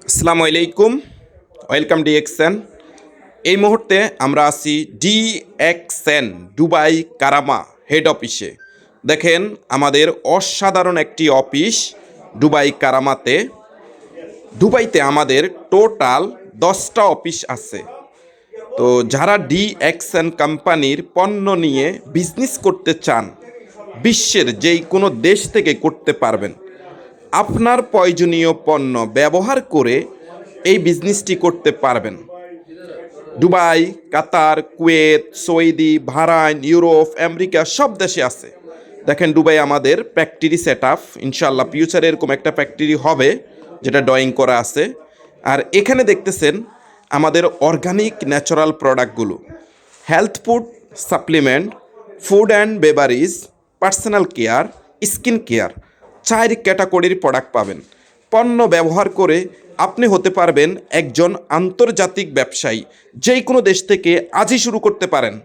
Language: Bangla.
আসসালামু আলাইকুম, ওয়েলকাম ডিএক্সএন। এই মুহূর্তে আমরা আছি ডিএক্সএন দুবাই কারামা হেড অফিসে। দেখেন আমাদের অসাধারণ একটি অফিস দুবাই কারামাতে। দুবাইতে আমাদের টোটাল 10টা অফিস আছে। তো যারা ডিএক্সএন কোম্পানির পণ্য নিয়ে বিজনেস করতে চান, বিশ্বের যেই কোনো দেশ থেকে করতে পারবেন। আপনার প্রয়োজনীয় পণ্য ব্যবহার করে এই বিজনেসটি করতে পারবেন। Dubai, Qatar, Kuwait, Saudi, Bahrain, Europe, America সব দেশে আছে। দেখেন দুবাই আমাদের ফ্যাক্টরি সেট আপ, ইনশাল্লাহ ফিউচারে এরকম একটা ফ্যাক্টরি হবে যেটা ড্রয়িং করা আছে। আর এখানে দেখতেছেন আমাদের অর্গানিক ন্যাচারাল প্রোডাক্টগুলো, health food supplement, food and beverage, personal care, skin care, 4 ক্যাটাগরির প্রোডাক্ট পাবেন। পণ্য ব্যবহার করে আপনি হতে পারবেন একজন আন্তর্জাতিক ব্যবসায়ী। যেই কোনো দেশ থেকে আজই শুরু করতে পারেন।